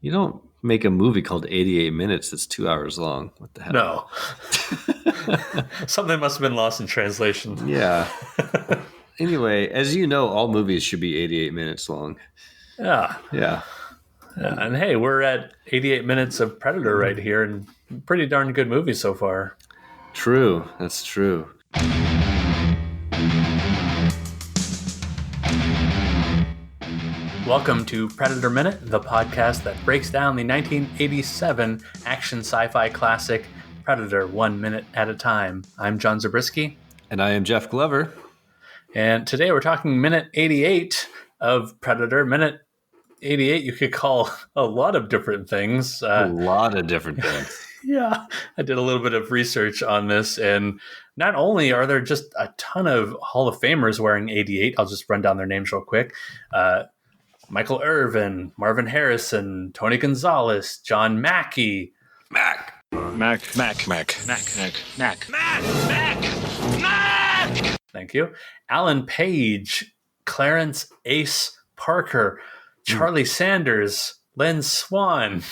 You don't make a movie called 88 Minutes that's 2 hours long. What the hell? No. Something must have been lost in translation. Yeah. Anyway, as you know, all movies should be 88 minutes long. Yeah. Yeah. And hey, we're at 88 minutes of Predator right here, and pretty darn good movie so far. True. That's true. Welcome to Predator Minute, the podcast that breaks down the 1987 action sci-fi classic Predator 1 minute at a time. I'm John Zabriskie. And I am Jeff Glover. And today we're talking minute 88 of Predator. Minute 88 you could call a lot of different things. A lot of different things. Yeah, I did a little bit of research on this, and not only are there just a ton of Hall of Famers wearing 88, I'll just run down their names real quick. Michael Irvin, Marvin Harrison, Tony Gonzalez, John Mackey. Mac. Thank you. Alan Page, Clarence Ace Parker, Charlie Sanders, Len Swan,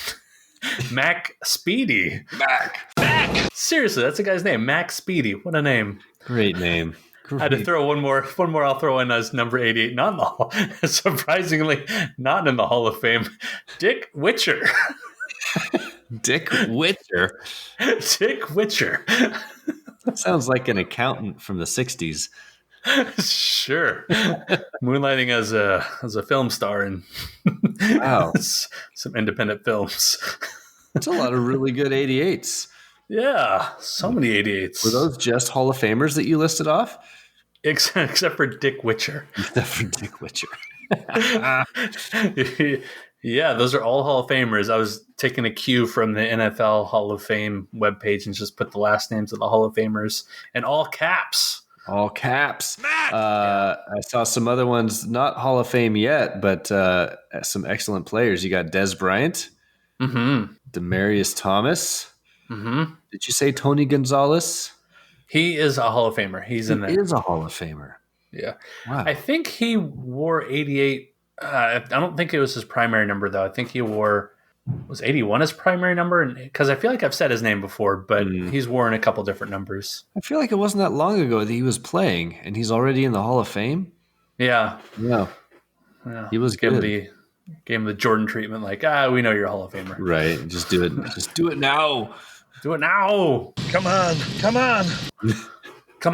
Mac Speedy. Mac. Seriously, that's a guy's name, Mac Speedy. What a name. Great name. I had to throw one more I'll throw in as number 88, not in the Hall, surprisingly not in the Hall of Fame. Dick Witcher. Dick Witcher? Dick Witcher. Sounds like an accountant from the 60s. Sure. Moonlighting as a film star in Wow. some independent films. That's a lot of really good 88s. Yeah, so many 88s. Were those just Hall of Famers that you listed off? Except for Dick Witcher. Except for Dick Witcher. Yeah, those are all Hall of Famers. I was taking a cue from the NFL Hall of Fame webpage and just put the last names of the Hall of Famers in all caps. All caps. I saw some other ones, not Hall of Fame yet, but some excellent players. You got Des Bryant, Demaryius Thomas. Mm-hmm. Did you say Tony Gonzalez? He is a Hall of Famer. He's in there. He is a Hall of Famer. Yeah. Wow. I think he wore 88. I don't think it was his primary number, though. I think he was 81 his primary number? Because I feel like I've said his name before, but he's worn a couple different numbers. I feel like it wasn't that long ago that he was playing, and he's already in the Hall of Fame. Yeah. Yeah. He was good. Gave him the Jordan treatment, like, we know you're a Hall of Famer. Right. Just do it. Just do it now. Do it now. Come on. Come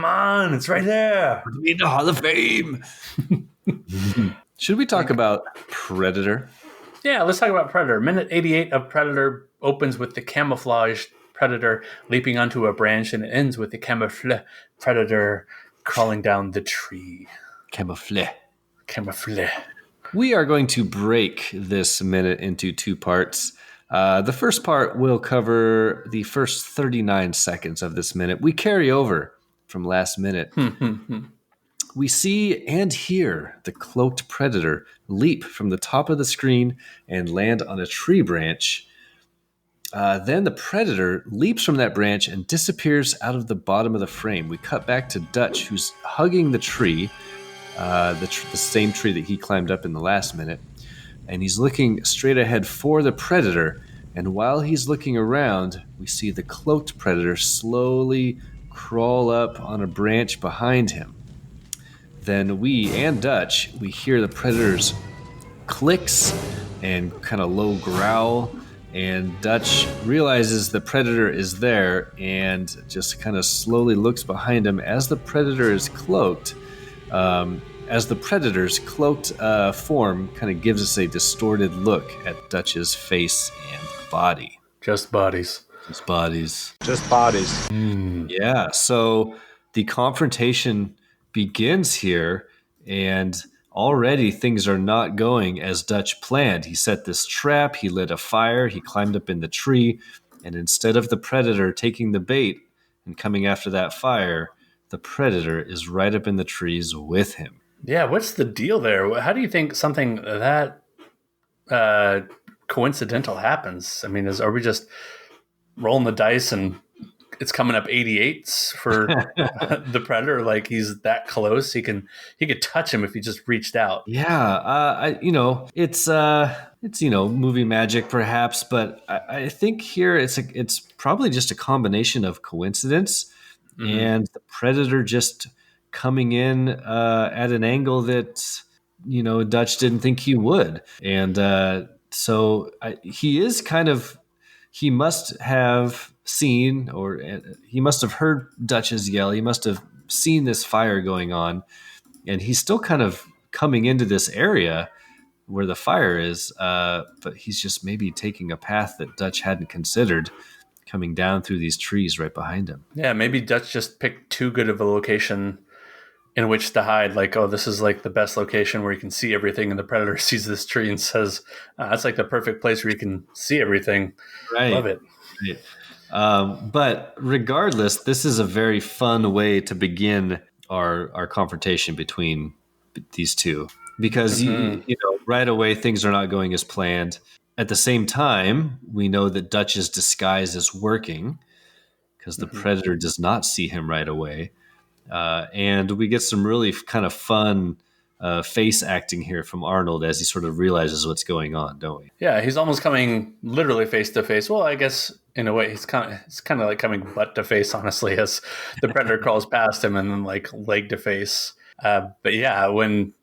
on. It's right there. We need the Hall of Fame. Should we talk about Predator? Yeah, let's talk about Predator. Minute 88 of Predator opens with the camouflaged Predator leaping onto a branch, and it ends with the camouflage Predator crawling down the tree. Camouflage. Camouflage. We are going to break this minute into two parts. The first part will cover the first 39 seconds of this minute. We carry over from last minute. We see and hear the cloaked Predator leap from the top of the screen and land on a tree branch. Then the Predator leaps from that branch and disappears out of the bottom of the frame. We cut back to Dutch, who's hugging the tree, the same tree that he climbed up in the last minute. And he's looking straight ahead for the Predator. And while he's looking around, we see the cloaked Predator slowly crawl up on a branch behind him. Then we and Dutch, we hear the Predator's clicks and kind of low growl. And Dutch realizes the Predator is there and just kind of slowly looks behind him as the Predator is cloaked. As the Predator's cloaked form kind of gives us a distorted look at Dutch's face and body. Just bodies. Just bodies. Just bodies. Yeah, so the confrontation begins here, and already things are not going as Dutch planned. He set this trap, he lit a fire, he climbed up in the tree, and instead of the Predator taking the bait and coming after that fire, the Predator is right up in the trees with him. Yeah, what's the deal there? How do you think something that coincidental happens? I mean, are we just rolling the dice and it's coming up 88s for the Predator? Like, he's that close, he could touch him if he just reached out. Yeah, it's it's movie magic perhaps, but I think here it's probably just a combination of coincidence Hmm. and the predator just coming in at an angle that Dutch didn't think he would, and he is kind of he must have seen, or he must have heard Dutch's yell. He must have seen this fire going on, and he's still kind of coming into this area where the fire is, but he's just maybe taking a path that Dutch hadn't considered, coming down through these trees right behind him. Yeah, maybe Dutch just picked too good of a location in which to hide. Like, oh, this is like the best location where you can see everything, and the predator sees this tree and says, "That's like the perfect place where you can see everything." Love Right. it. Right. But regardless, this is a very fun way to begin our confrontation between these two, because Hmm. right away things are not going as planned. At the same time, we know that Dutch's disguise is working because the Hmm. predator does not see him right away, and we get some really kind of fun face acting here from Arnold as he sort of realizes what's going on, don't we? Yeah, he's almost coming literally face to face. Well, I guess in a way, it's kind of like coming butt to face, honestly, as the predator crawls past him and then like leg to face. But yeah, when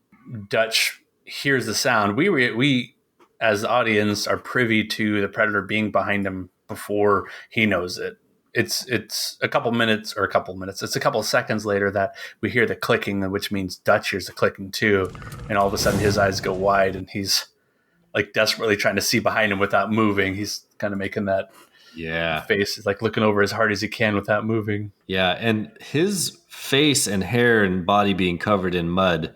Dutch hears the sound, we as the audience are privy to the predator being behind him before he knows it. It's a couple minutes or a couple minutes. It's a couple seconds later that we hear the clicking, which means Dutch hears the clicking too, and all of a sudden his eyes go wide and he's like desperately trying to see behind him without moving. He's kind of making that Yeah. face. He's like looking over as hard as he can without moving. Yeah, and his face and hair and body being covered in mud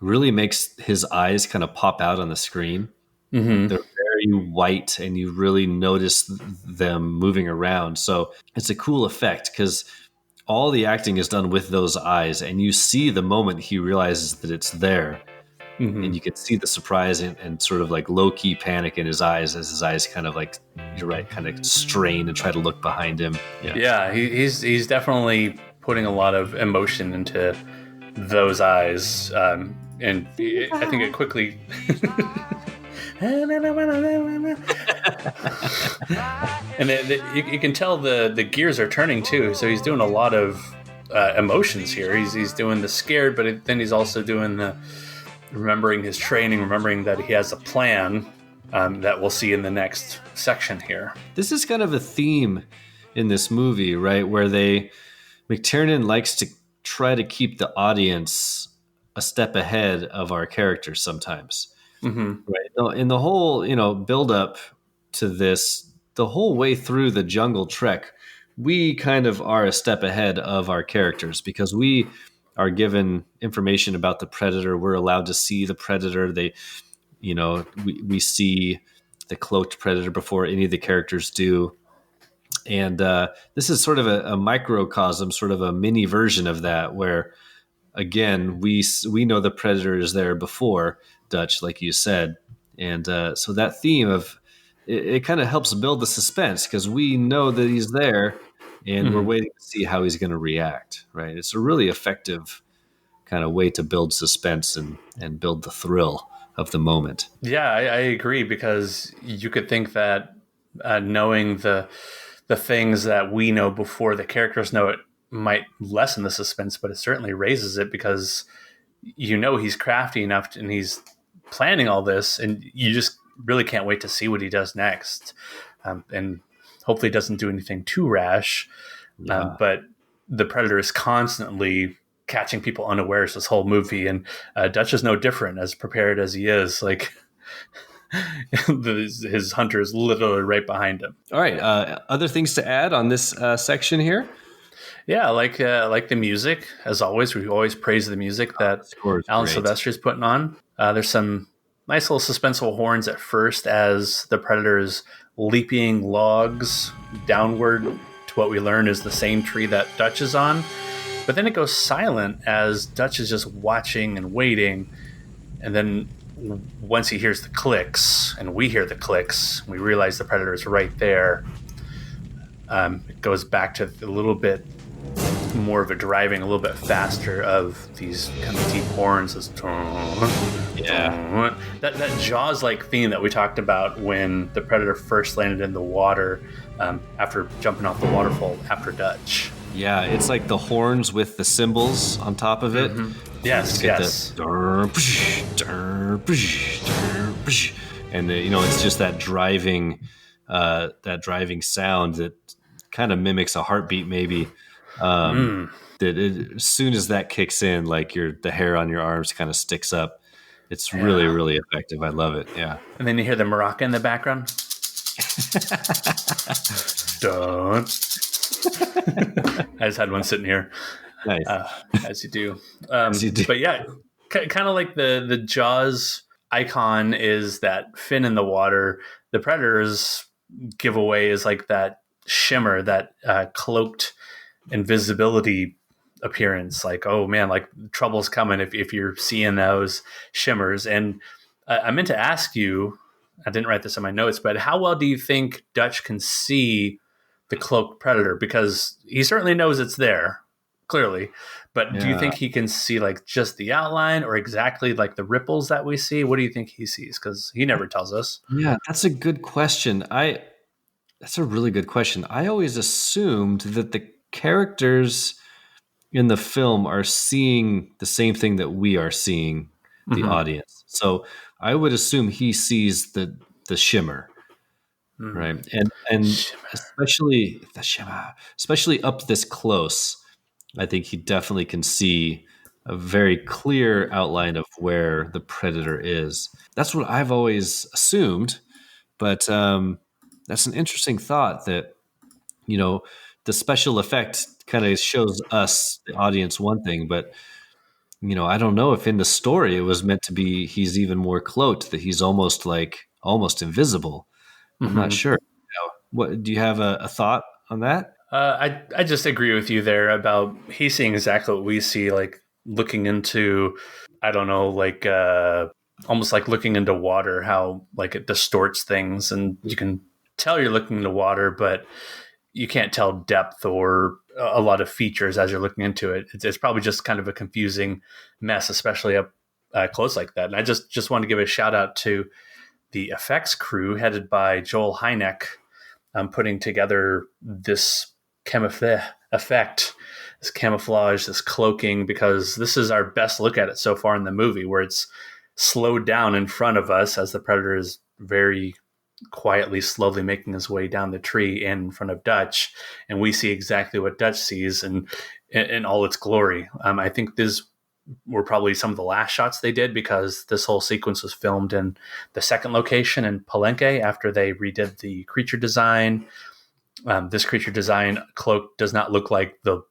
really makes his eyes kind of pop out on the screen. Mm-hmm. They're very white, and you really notice them moving around. So it's a cool effect because all the acting is done with those eyes, and you see the moment he realizes that it's there, and Mm-hmm. you can see the surprise and sort of like low key panic in his eyes as his eyes kind of like, you're right, kind of strain and try to look behind him. Yeah. Yeah, he's definitely putting a lot of emotion into those eyes, and I think it quickly. And you can tell the gears are turning too. So he's doing a lot of emotions here. He's doing the scared, but then he's also doing the remembering his training, remembering that he has a plan that we'll see in the next section here. This is kind of a theme in this movie, right? Where McTiernan likes to try to keep the audience a step ahead of our characters sometimes. Mm-hmm. Right. No, in the whole, build up to this, the whole way through the jungle trek, we kind of are a step ahead of our characters because we are given information about the predator. We're allowed to see the predator. We see the cloaked predator before any of the characters do. And this is sort of a microcosm, sort of a mini version of that, where again we know the predator is there before Dutch, like you said, and so that theme of it kind of helps build the suspense because we know that he's there, and we're Mm-hmm. waiting to see how he's going to react. Right? It's a really effective kind of way to build suspense and build the thrill of the moment. Yeah, I agree because you could think that knowing the things that we know before the characters know it might lessen the suspense, but it certainly raises it because he's crafty enough and he's planning all this, and you just really can't wait to see what he does next, and hopefully doesn't do anything too rash. Yeah. But the predator is constantly catching people unawares this whole movie, and Dutch is no different, as prepared as he is. Like his hunter is literally right behind him. All right. Other things to add on this section here? Yeah, like the music. As always, we always praise the music that Score is Alan great. Silvestri is putting on. There's some nice little suspenseful horns at first as the predator is leaping logs downward to what we learn is the same tree that Dutch is on. But then it goes silent as Dutch is just watching and waiting. And then once he hears the clicks, and we hear the clicks, we realize the predator is right there. It goes back to a little bit more of a driving a little bit faster of these kind of deep horns. This Yeah. that Jaws like theme that we talked about when the predator first landed in the water after jumping off the waterfall after Dutch. Yeah, it's like the horns with the cymbals on top of it. Yes, Get yes. And it's just that driving sound that kind of mimics a heartbeat, maybe. As soon as that kicks in, like the hair on your arms kind of sticks up. It's really, Yeah. really effective. I love it. Yeah. And then you hear the maraca in the background. Dun. I just had one sitting here, Nice. as you do. As you do. But yeah, kind of like the Jaws icon is that fin in the water. The Predator's giveaway is like that shimmer, that cloaked invisibility appearance. Like, oh man, like trouble's coming if you're seeing those shimmers. And I meant to ask you, I didn't write this in my notes, but how well do you think Dutch can see the cloaked predator? Because he certainly knows it's there, clearly. But do you think he can see like just the outline or exactly like the ripples that we see? What do you think he sees? Because he never tells us. Yeah, that's a good question. That's a really good question. I always assumed that the characters in the film are seeing the same thing that we are seeing, the audience. So I would assume he sees the shimmer, right? And especially the shimmer, especially up this close, I think he definitely can see a very clear outline of where the predator is. That's what I've always assumed, but that's an interesting thought that the special effect kind of shows us, the audience, one thing, but I don't know if in the story it was meant to be he's even more cloaked, that he's almost invisible. I'm not sure. What do you have a thought on that? I just agree with you there about he's seeing exactly what we see, like looking into, I don't know, like almost like looking into water, how like it distorts things, and you can tell you're looking into water, but you can't tell depth or a lot of features as you're looking into it. It's probably just kind of a confusing mess, especially up close like that. And I just want to give a shout out to the effects crew headed by Joel Hynek, putting together this effect, this camouflage, this cloaking, because this is our best look at it so far in the movie, where it's slowed down in front of us as the predator is very quietly, slowly making his way down the tree in front of Dutch, and we see exactly what Dutch sees in all its glory. I think these were probably some of the last shots they did, because this whole sequence was filmed in the second location in Palenque after they redid the creature design. This creature design cloak does not look like the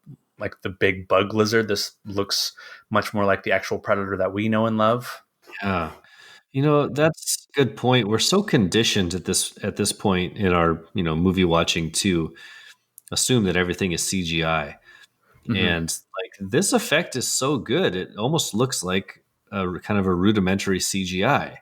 big bug lizard. This looks much more like the actual predator that we know and love. Yeah. That's a good point. We're so conditioned at this point in our, movie watching to assume that everything is CGI. And like this effect is so good, it almost looks like a kind of a rudimentary CGI.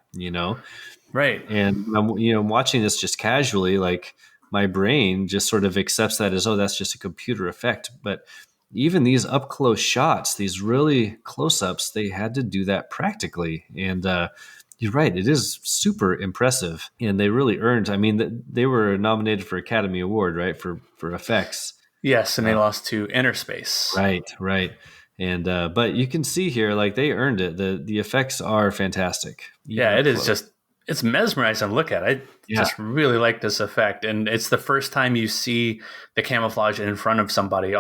Right. And I'm watching this just casually, like my brain just sort of accepts that as, oh, that's just a computer effect. But even these up close shots, these really close ups, they had to do that practically. And you're right, it is super impressive, and they really earned. I mean, they were nominated for Academy Award, right, for effects. Yes, and they lost to Inner Space. Right. And but you can see here, like they earned it. The effects are fantastic. Yeah, it is just, it's mesmerizing to look at. I just really like this effect, and it's the first time you see the camouflage in front of somebody.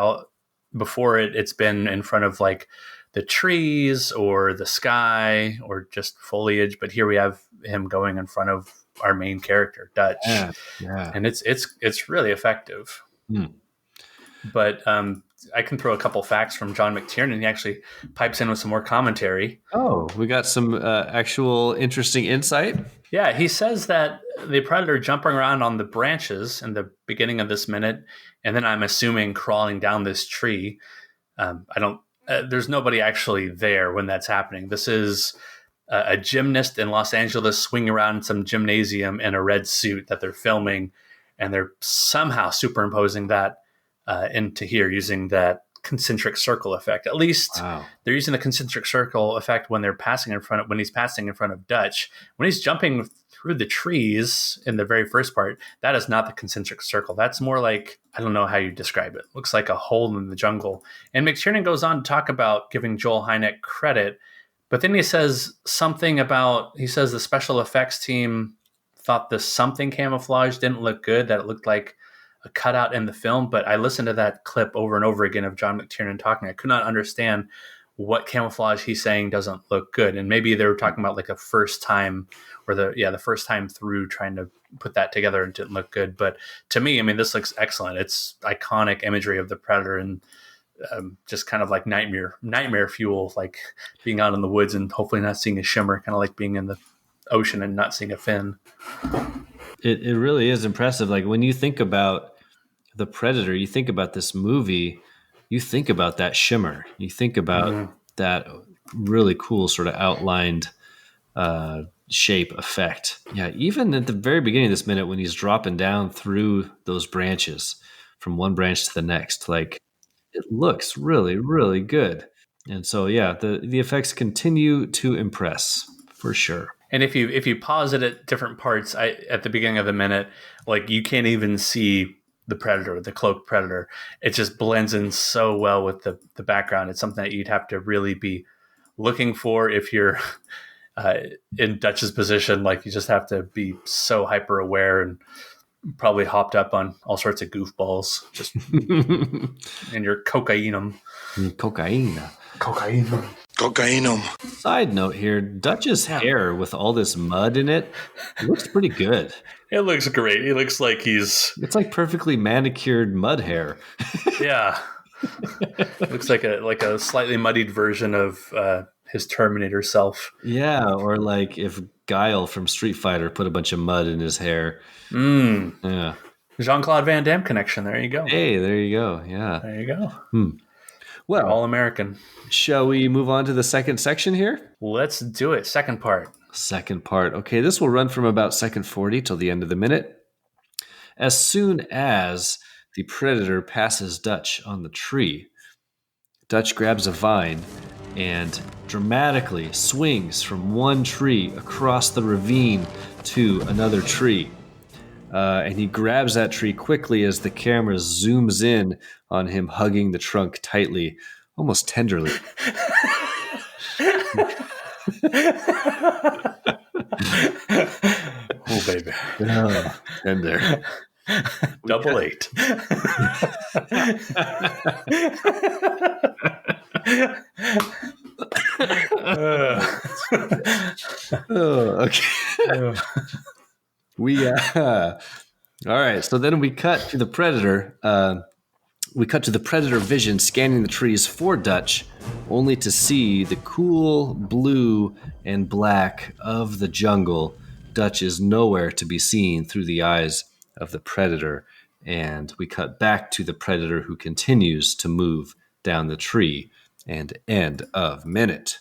Before it's been in front of like the trees or the sky or just foliage, but here we have him going in front of our main character, Dutch. Yeah. And it's really effective. But I can throw a couple facts from John McTiernan. He actually pipes in with some more commentary. Oh, we got some actual interesting insight. Yeah, he says that the predator jumping around on the branches in the beginning of this minute, and then I'm assuming crawling down this tree. There's nobody actually there when that's happening. This is a gymnast in Los Angeles swinging around some gymnasium in a red suit that they're filming, and they're somehow superimposing that into here using that concentric circle effect. At least they're using the concentric circle effect when he's passing in front of Dutch. When he's jumping through the trees in the very first part, that is not the concentric circle. That's more like, I don't know how you describe it. Looks like a hole in the jungle. And McTiernan goes on to talk about giving Joel Hynek credit, but then he says the special effects team thought the something camouflage didn't look good, that it looked like a cutout in the film. But I listened to that clip over and over again of John McTiernan talking. I could not understand what camouflage he's saying doesn't look good. And maybe they were talking about like a first time, or the first time through trying to put that together and didn't look good. But to me, I mean, this looks excellent. It's iconic imagery of the Predator, and just kind of like nightmare fuel, like being out in the woods and hopefully not seeing a shimmer, kind of like being in the ocean and not seeing a fin. It really is impressive. Like when you think about the Predator, you think about this movie, you think about that shimmer, you think about that really cool sort of outlined shape effect. Yeah, even at the very beginning of this minute when he's dropping down through those branches from one branch to the next, like it looks really, really good. And so, yeah, the effects continue to impress for sure. And if you pause it at different parts, at the beginning of the minute, like you can't even see the Predator, the cloaked Predator. It just blends in so well with the background. It's something that you'd have to really be looking for if you're in Dutch's position. Like you just have to be so hyper aware and probably hopped up on all sorts of goofballs, just in your cocainum. Cocainum. Side note here, Dutch's hair with all this mud in it looks pretty good. It looks great. He looks like it's like perfectly manicured mud hair. Yeah. Looks like a slightly muddied version of his Terminator self. Yeah, or like if Guile from Street Fighter put a bunch of mud in his hair. Yeah. Jean-Claude Van Damme connection. There you go. Hey, there you go. Yeah. There you go. Well, all American. Shall we move on to the second section here? Let's do it. Second part. Okay, this will run from about second 40 till the end of the minute. As soon as the Predator passes Dutch on the tree, Dutch grabs a vine and dramatically swings from one tree across the ravine to another tree. And he grabs that tree quickly as the camera zooms in on him hugging the trunk tightly, almost tenderly. Oh, baby. Oh, tender. Double 8. Okay. All right. So then we cut to the Predator. We cut to the Predator vision scanning the trees for Dutch, only to see the cool blue and black of the jungle. Dutch is nowhere to be seen through the eyes of the Predator. And we cut back to the Predator, who continues to move down the tree. And end of minute.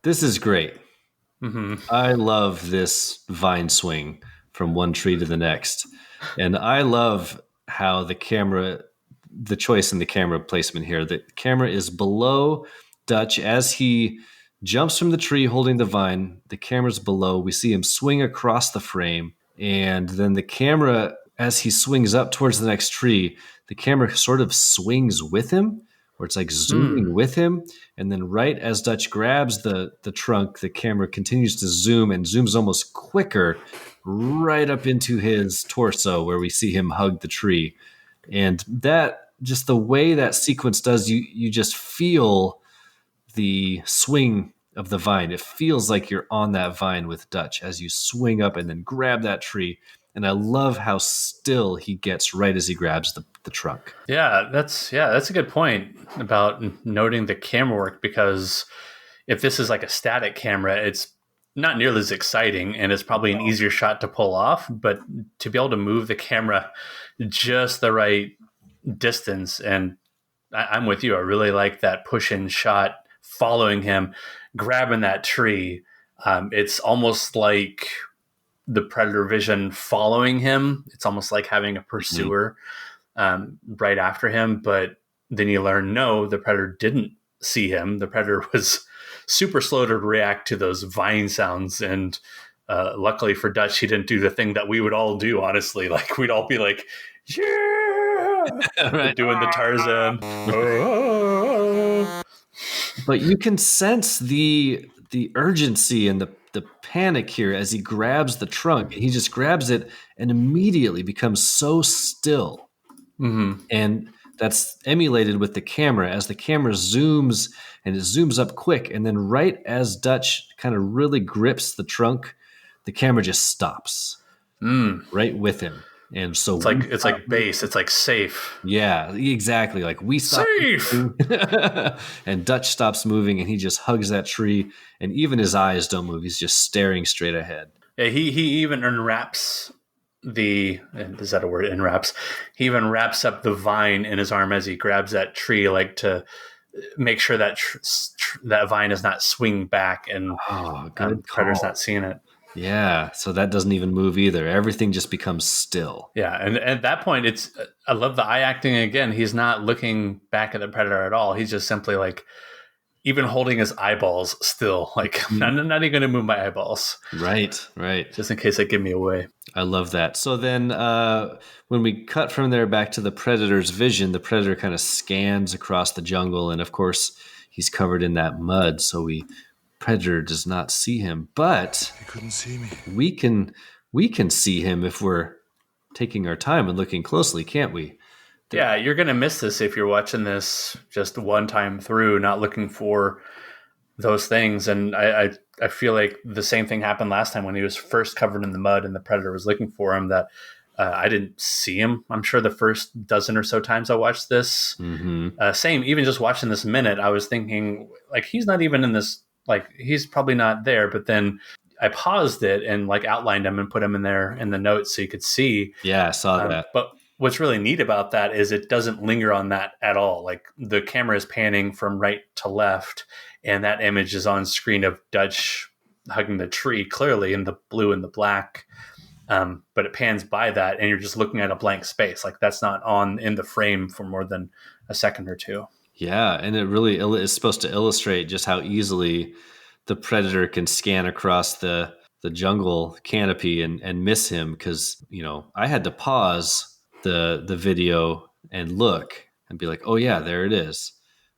This is great. I love this vine swing from one tree to the next. And I love how the choice in the camera placement here. The camera is below Dutch as he jumps from the tree holding the vine. The camera's below. We see him swing across the frame. And then the camera, as he swings up towards the next tree, the camera sort of swings with him, where it's like zooming with him. And then right as Dutch grabs the trunk, the camera continues to zoom and zooms almost quicker right up into his torso, where we see him hug the tree. And that, just the way that sequence does, you just feel the swing of the vine. It feels like you're on that vine with Dutch as you swing up and then grab that tree. And I love how still he gets right as he grabs the trunk. Yeah, that's a good point about noting the camera work, because if this is like a static camera, it's not nearly as exciting, and it's probably an easier shot to pull off. But to be able to move the camera just the right distance, and I'm with you. I really like that push-in shot following him, grabbing that tree. It's almost like the Predator vision following him. It's almost like having a pursuer right after him. But then you learn, no, the predator didn't see him. The predator was super slow to react to those vine sounds. And luckily for Dutch, he didn't do the thing that we would all do, honestly. Like, we'd all be like, yeah, Right. doing the Tarzan. Oh. But you can sense the urgency and the panic here as he grabs the trunk. He just grabs it and immediately becomes so still. Mm-hmm. And that's emulated with the camera as the camera zooms, and it zooms up quick. And then right as Dutch kind of really grips the trunk, the camera just stops right with him. And so It's like base. It's like safe. yeah, exactly. Like we stop Safe. and Dutch stops moving and he just hugs that tree, and even his eyes don't move. He's just staring straight ahead. Yeah, he even unwraps is that a word? Unwraps. He even wraps up the vine in his arm as he grabs that tree, like to make sure that that vine is not swinging back and predator's not seeing it. Yeah, so that doesn't even move either. Everything just becomes still. Yeah, and at that point, I love the eye acting again. He's not looking back at the predator at all. He's just simply like, even holding his eyeballs still. Like, I'm not even going to move my eyeballs. Right. Just in case they give me away. I love that. So then when we cut from there back to the predator's vision, the predator kind of scans across the jungle. And of course, he's covered in that mud. So predator does not see him. But he couldn't see me. We can see him if we're taking our time and looking closely, can't we? Yeah, you're going to miss this if you're watching this just one time through, not looking for those things. And I feel like the same thing happened last time when he was first covered in the mud and the predator was looking for him, that I didn't see him. I'm sure the first dozen or so times I watched this. Mm-hmm. Same, even just watching this minute, I was thinking, like, he's not even in this, like, he's probably not there. But then I paused it and like outlined him and put him in there in the notes so you could see. Yeah, I saw that. But what's really neat about that is it doesn't linger on that at all. Like, the camera is panning from right to left, and that image is on screen of Dutch hugging the tree, clearly in the blue and the black. But it pans by that, and you're just looking at a blank space. Like, that's not on in the frame for more than a second or two. Yeah, and it really is supposed to illustrate just how easily the predator can scan across the jungle canopy and miss him. Because, I had to pause the video and look and be like, oh yeah, there it is.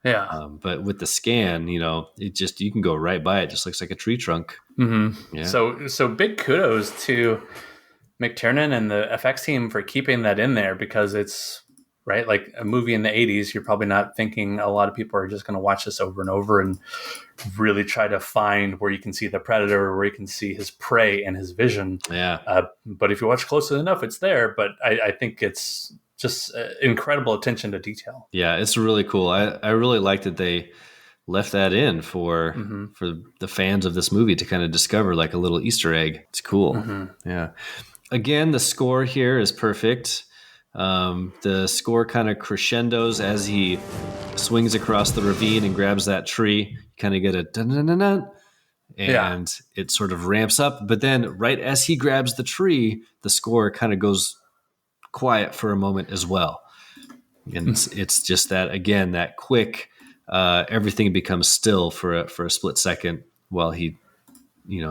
Yeah. But with the scan, it just, you can go right by it. Just looks like a tree trunk. Mm-hmm. Yeah. So big kudos to McTiernan and the FX team for keeping that in there, because it's right, like a movie in the 80s. You're probably not thinking a lot of people are just going to watch this over and over and really try to find where you can see the predator, or where you can see his prey and his vision. Yeah. But if you watch closely enough, it's there. But I think it's just incredible attention to detail. Yeah, it's really cool. I really like that they left that in for the fans of this movie to kind of discover, like a little Easter egg. It's cool. Mm-hmm. Yeah. Again, the score here is perfect. The score kind of crescendos as he swings across the ravine and grabs that tree. You kind of get a dun-dun-dun-dun, and it sort of ramps up. But then right as he grabs the tree, the score kind of goes quiet for a moment as well. And it's just that, again, that quick, everything becomes still for a split second while he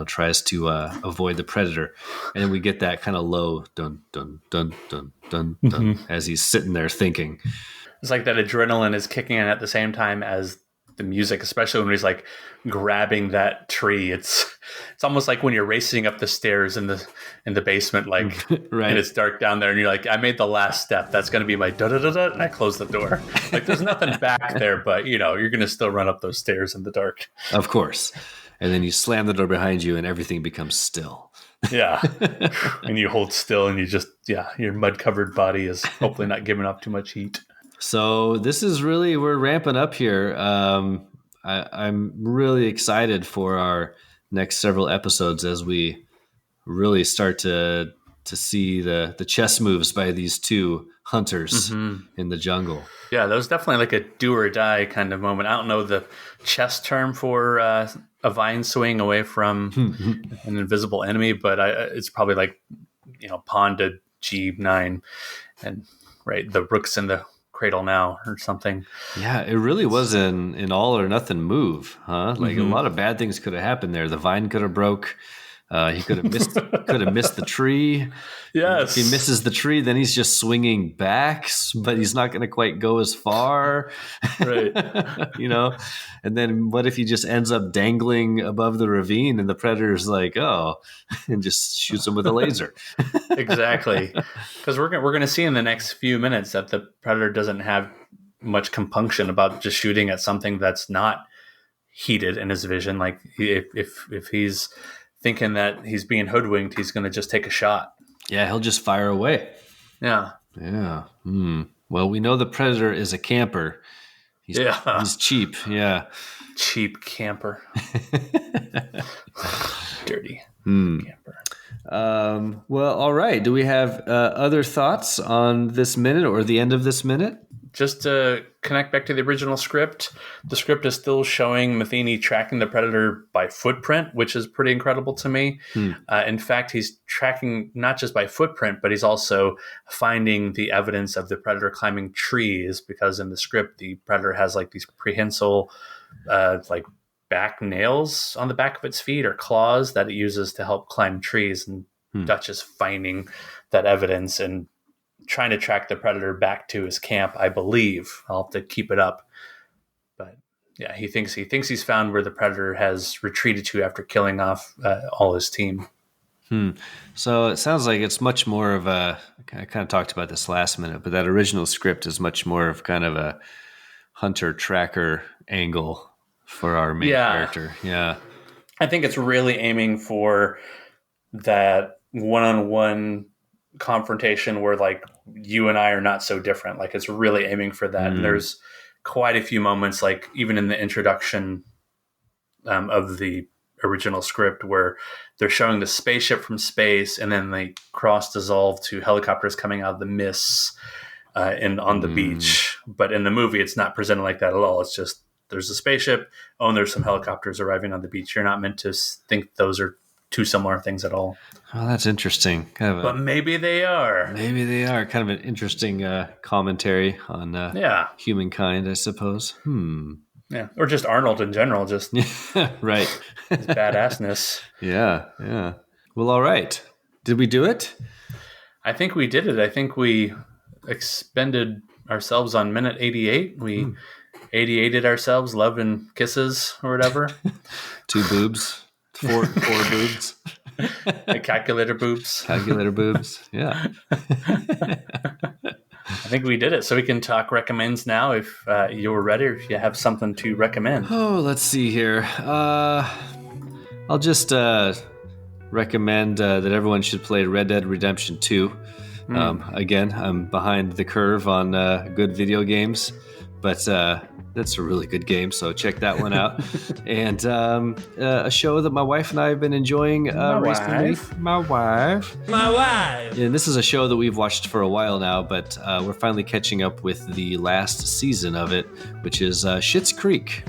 tries to avoid the predator. And then we get that kind of low dun dun dun dun dun dun as he's sitting there thinking. It's like that adrenaline is kicking in at the same time as the music, especially when he's like grabbing that tree. It's almost like when you're racing up the stairs in the basement, like right. And it's dark down there, and you're like, I made the last step. That's going to be my da da da da, and I close the door. Like, there's nothing back there, but you're going to still run up those stairs in the dark. Of course. And then you slam the door behind you and everything becomes still. Yeah. And you hold still, and you just, your mud covered body is hopefully not giving off too much heat. So this is really, we're ramping up here. I'm really excited for our next several episodes as we really start to see the chess moves by these two hunters in the jungle. Yeah, that was definitely like a do or die kind of moment. I don't know the chess term for a vine swing away from an invisible enemy, but it's probably like, pawn to G9, and right, the rook's in the cradle now or something. Yeah, it really was an all or nothing move, huh? Like a lot of bad things could have happened there. The vine could have broke. He could have missed the tree. Yes. If he misses the tree, then he's just swinging back, but he's not going to quite go as far. Right. And then what if he just ends up dangling above the ravine and the predator's like, oh, and just shoots him with a laser. Exactly. Because we're going to see in the next few minutes that the predator doesn't have much compunction about just shooting at something that's not heated in his vision. Like if he's thinking that he's being hoodwinked, he's going to just take a shot. Yeah, he'll just fire away. Yeah. Yeah. Well, we know the predator is a camper. He's cheap. Yeah. Cheap camper. Dirty camper. Well, all right. Do we have other thoughts on this minute or the end of this minute? Just to connect back to the original script, the script is still showing Matheny tracking the predator by footprint, which is pretty incredible to me. In fact, he's tracking not just by footprint, but he's also finding the evidence of the predator climbing trees, because in the script, the predator has like these prehensile like back nails on the back of its feet or claws that it uses to help climb trees. And Dutch is finding that evidence and trying to track the predator back to his camp, I believe. I'll have to keep it up. But yeah, he thinks he's found where the predator has retreated to after killing off all his team. So it sounds like it's much more of I kind of talked about this last minute, but that original script is much more of kind of a hunter-tracker angle for our main character. Yeah. I think it's really aiming for that one-on-one confrontation where like you and I are not so different. Like it's really aiming for that. And there's quite a few moments, like even in the introduction of the original script, where they're showing the spaceship from space and then they cross dissolve to helicopters coming out of the mists and on the beach. But in the movie, it's not presented like that at all. It's just there's a spaceship, and there's some helicopters arriving on the beach. You're not meant to think those are two similar things at all. Oh, that's interesting. But maybe they are. Maybe they are. Kind of an interesting commentary on humankind, I suppose. Yeah, or just Arnold in general, just right. his badassness. Yeah. Well, all right. Did we do it? I think we did it. I think we expended ourselves on minute 88. We 88'd ourselves, love and kisses or whatever. 2 boobs. Four boobs. Calculator boobs. Calculator boobs. Yeah. I think we did it. So we can talk recommends now if you're ready or if you have something to recommend. Oh, let's see here. I'll just recommend that everyone should play Red Dead Redemption 2. Again, I'm behind the curve on good video games, but that's a really good game, so check that one out. And a show that my wife and I have been enjoying recently. My wife. And this is a show that we've watched for a while now, but we're finally catching up with the last season of it, which is Schitt's Creek.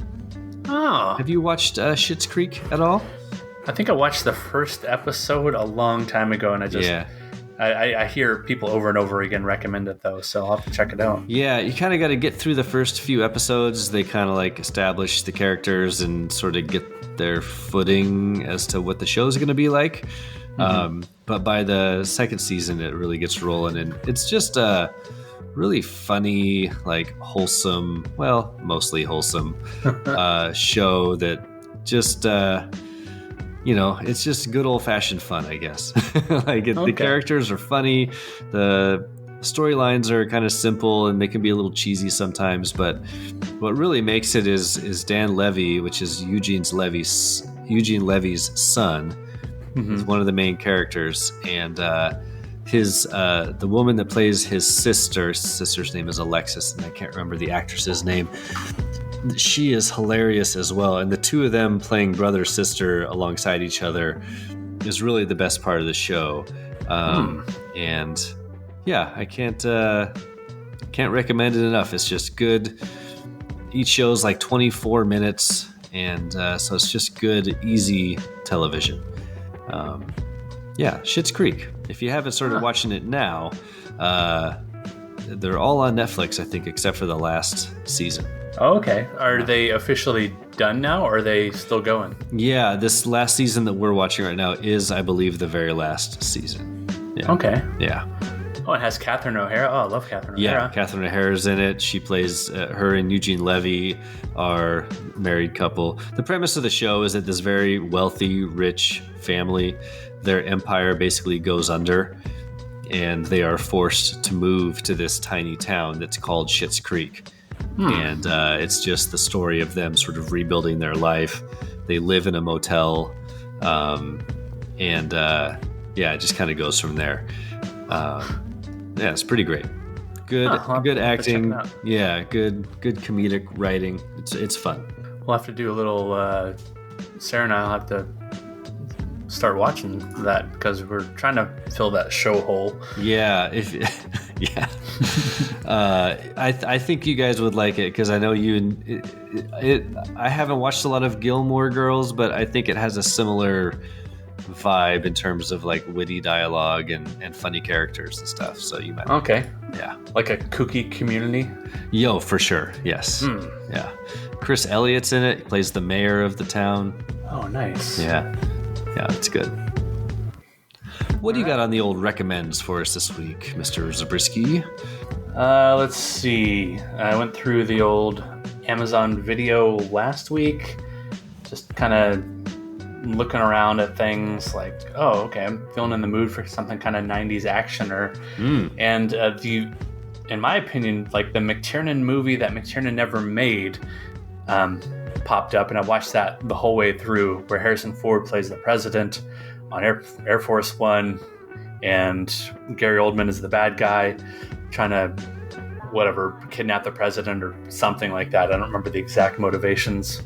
Oh. Have you watched Schitt's Creek at all? I think I watched the first episode a long time ago, and I just... Yeah. I hear people over and over again recommend it, though, so I'll have to check it out. Yeah, you kind of got to get through the first few episodes. They kind of like establish the characters and sort of get their footing as to what the show's going to be like. But by the second season, it really gets rolling, and it's just a really funny, like wholesome, well, mostly wholesome show that just... it's just good old-fashioned fun, I guess. The characters are funny, the storylines are kind of simple, and they can be a little cheesy sometimes, but what really makes it is Dan Levy, which is Eugene Levy's son, is one of the main characters, and the woman that plays his sister's name is Alexis, and I can't remember the actress's name. She is hilarious as well, and the two of them playing brother sister alongside each other is really the best part of the show. And yeah, I can't recommend it enough. It's just good. Each show's like 24 minutes, and so it's just good, easy television. Schitt's Creek. If you haven't started watching it now, they're all on Netflix, I think, except for the last season. Oh, okay. Are they officially done now, or are they still going? Yeah, this last season that we're watching right now is, I believe, the very last season. Yeah. Okay. Yeah. Oh, it has Catherine O'Hara. Oh, I love Catherine O'Hara. Yeah, Catherine O'Hara's in it. She plays her and Eugene Levy are married couple. The premise of the show is that this very wealthy, rich family, their empire basically goes under, and they are forced to move to this tiny town that's called Schitt's Creek. And it's just the story of them sort of rebuilding their life. They live in a motel, it just kind of goes from there. Yeah, it's pretty great. Good acting. Yeah, good comedic writing. It's fun. We'll have to do a little. Sarah and I'll have to start watching that because we're trying to fill that show hole. Yeah, I think you guys would like it because I know you. I haven't watched a lot of Gilmore Girls, but I think it has a similar vibe in terms of like witty dialogue and funny characters and stuff. So you might. Okay. Yeah. Like a kooky Community. Yo, for sure. Yes. Yeah. Chris Elliott's in it. He plays the mayor of the town. Oh, nice. Yeah. Yeah, it's good. What do you got on the old recommends for us this week, Mr. Zabriskie? Let's see. I went through the old Amazon Video last week, just kind of looking around at things like, oh, okay, I'm feeling in the mood for something kind of 90s actioner. And in my opinion, like the McTiernan movie that McTiernan never made popped up, and I watched that the whole way through, where Harrison Ford plays the president on Air Force One, and Gary Oldman is the bad guy trying to kidnap the president or something like that. I don't remember the exact motivations.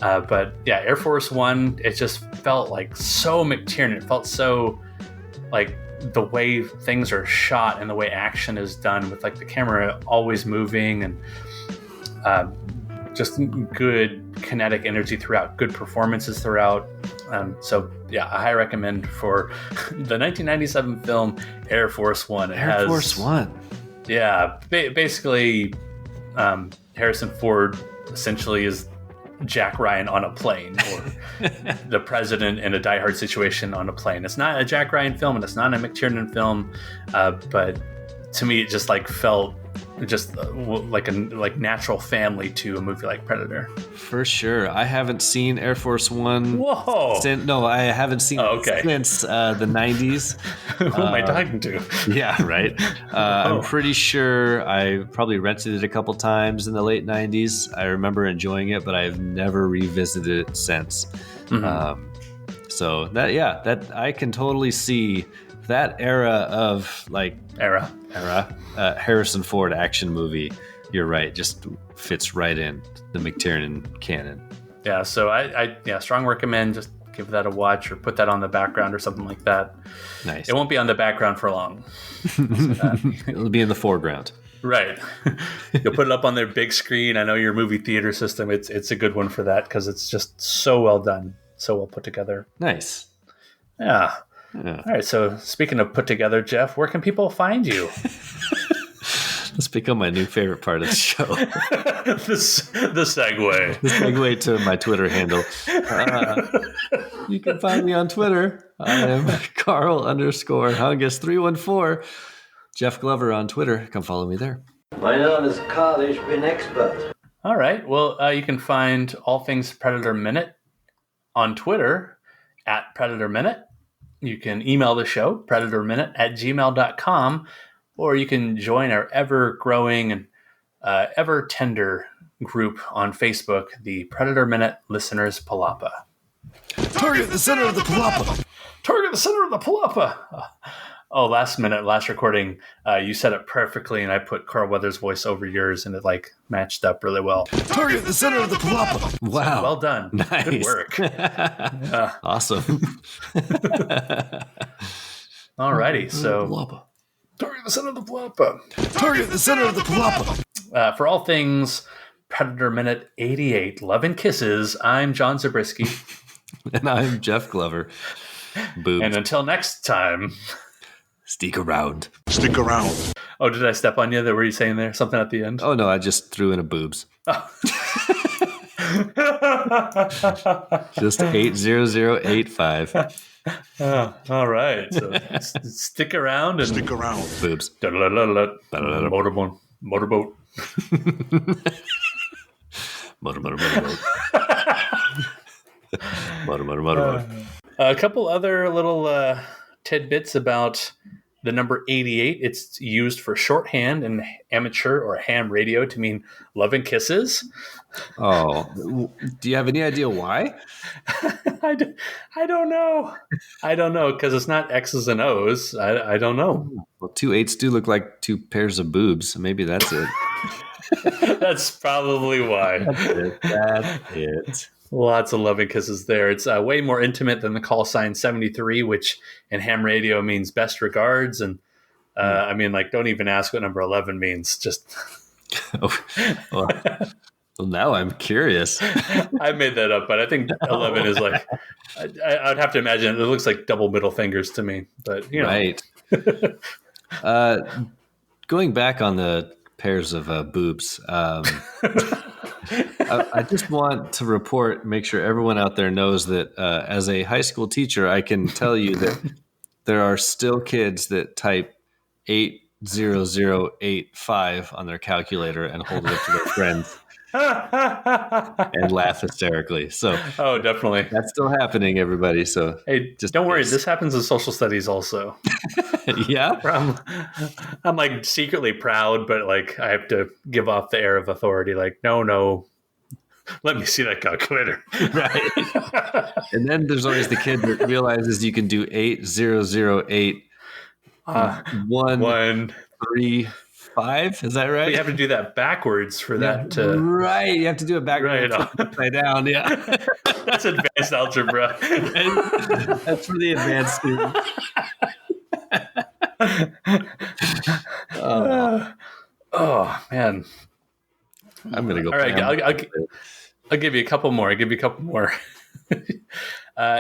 But yeah, Air Force One, it just felt like so McTiernan. It felt so like the way things are shot and the way action is done with like the camera always moving and just good kinetic energy throughout, good performances throughout. So yeah, I highly recommend for the 1997 film Air Force One. Air Force One. Yeah, basically Harrison Ford essentially is Jack Ryan on a plane, or the president in a Die Hard situation on a plane. It's not a Jack Ryan film, and it's not a McTiernan film, but to me, it just like felt just like natural family to a movie like Predator. For sure. I haven't seen Air Force One. Whoa! I haven't seen it since the 90s. Who am I talking to? Yeah, right. I'm pretty sure I probably rented it a couple times in the late 90s. I remember enjoying it, but I've never revisited it since. So that I can totally see that era of like Harrison Ford action movie. You're right, just fits right in the McTiernan canon. Yeah, so I strong recommend just give that a watch or put that on the background or something like that. Nice. It won't be on the background for long. It'll be in the foreground. Right. You'll put it up on their big screen. I know your movie theater system. It's a good one for that because it's just so well done, so well put together. Nice. Yeah. All right. So speaking of put together, Jeff, where can people find you? That's become my new favorite part of the show. The segue. The segue to my Twitter handle. You can find me on Twitter. I am Carl_Hungus314. Jeff Glover on Twitter. Come follow me there. My name is Carl. Ich bin expert. All right. Well, you can find all things Predator Minute on Twitter at Predator Minute. You can email the show, predatorminute@gmail.com, or you can join our ever-growing and ever-tender group on Facebook, the Predator Minute Listeners Palapa. Target the center of the palapa. Target the center of the palapa. Last recording, you said it perfectly, and I put Carl Weathers' voice over yours, and it like matched up really well. Target the center of the palapa. Wow. Well done. Nice. Good work. Awesome. Alrighty, so target the center of the palapa. Target the center of the palapa. For all things Predator Minute 88, Love and Kisses, I'm John Zabriskie. And I'm Jeff Glover. Boobs. And until next time... Stick around. Stick around. Oh, did I step on you? That were you saying there? Something at the end? Oh no, I just threw in a boobs. Just 80085 all right. So stick around and Stick around. boobs. Motorboat. Motor. A couple other little tidbits about the number 88. It's used for shorthand in amateur or ham radio to mean love and kisses. Oh, do you have any idea why? I don't know. I don't know because it's not X's and O's. I don't know. Well, 2 8s do look like 2 pairs of boobs, so maybe that's it. That's probably why. That's it. Lots of love and kisses there. It's way more intimate than the call sign 73, which in ham radio means best regards. And I mean, like, don't even ask what number 11 means. Just. Well, now I'm curious. I made that up, but I think 11 is like, I'd have to imagine it looks like double middle fingers to me. But, you know. Right. Going back on the pairs of boobs, I just want to make sure everyone out there knows that as a high school teacher, I can tell you that there are still kids that type 80085 on their calculator and hold it up to their friends and laugh hysterically. So, oh, definitely. That's still happening, everybody. So, hey, just don't worry. This happens in social studies also. Yeah. I'm like secretly proud, but like I have to give off the air of authority. Like, no, let me see that calculator. Right. And then there's always the kid that realizes you can do 8008 1 3 5. Is that right? But you have to do that backwards for that to. Right. You have to do it backwards. Right. Upside down. Yeah. That's advanced algebra. That's for the advanced student. Oh man. I'm gonna go. All right, I'll give you a couple more.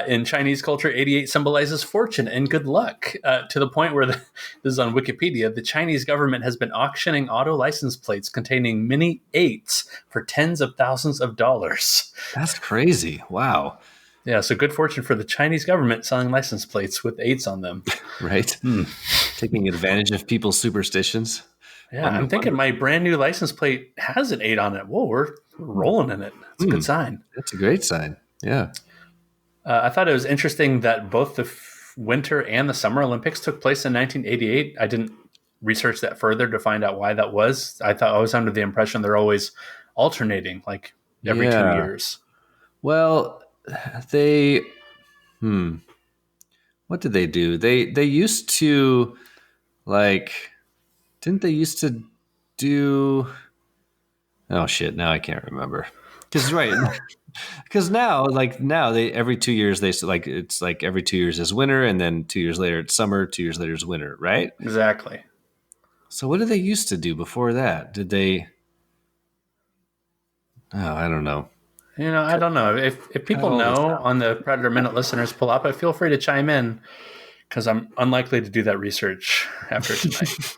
In Chinese culture, 88 symbolizes fortune and good luck, to the point where this is on Wikipedia. The Chinese government has been auctioning auto license plates containing many 8s for tens of thousands of dollars. That's crazy. Wow. Yeah, so good fortune for the Chinese government selling license plates with 8s on them. Right. Taking advantage of people's superstitions. Yeah, I'm thinking my brand new license plate has an 8 on it. Whoa, we're rolling in it. That's a good sign. That's a great sign. Yeah. I thought it was interesting that both the Winter and the Summer Olympics took place in 1988. I didn't research that further to find out why that was. I was under the impression they're always alternating, like every 2 years. Well, they, what did they do? They used to, like, didn't they used to do? Oh shit! Now I can't remember. Because because now they every 2 years it's like every 2 years is winter, and then 2 years later it's summer, 2 years later is winter, right? Exactly. So what did they used to do before that? Did they? Oh, I don't know. You know, I don't know. If people know on the Predator Minute listeners pull up, feel free to chime in because I'm unlikely to do that research after tonight.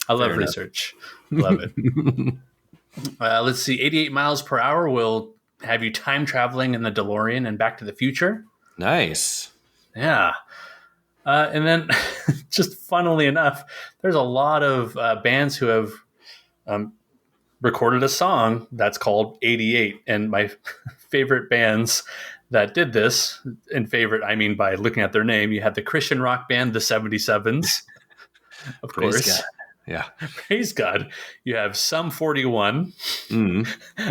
I love research. Love it. Let's see. 88 miles per hour will have you time traveling in the DeLorean and Back to the Future. Nice. Yeah. And then just funnily enough, there's a lot of bands who have recorded a song that's called 88. And my favorite bands that did this, and favorite, I mean by looking at their name, you had the Christian rock band, the 77s. Of course. God. Yeah. Praise God. You have Sum 41,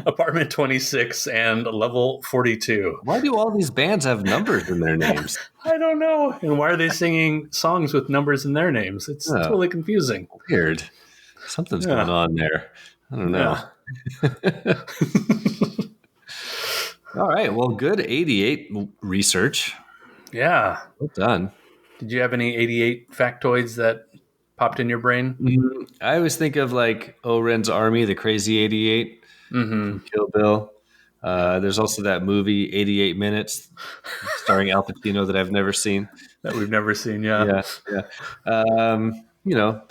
Apartment 26, and Level 42. Why do all these bands have numbers in their names? I don't know. And why are they singing songs with numbers in their names? It's totally confusing. Weird. Something's going on there. I don't know. Yeah. All right. Well, good 88 research. Yeah. Well done. Did you have any 88 factoids that popped in your brain? I always think of like Oren's Army, the Crazy 88, Kill Bill. There's also that movie 88 Minutes starring Al Pacino that I've never seen. That we've never seen, yeah. You know,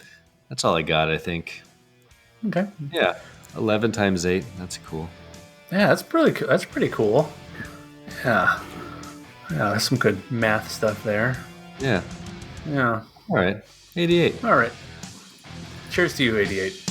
That's all I got, I think. Okay. Yeah. 11 times 8. That's cool. Yeah, that's pretty cool. Yeah. Yeah, there's some good math stuff there. Yeah. Yeah. All right. 88. All right. Cheers to you, 88.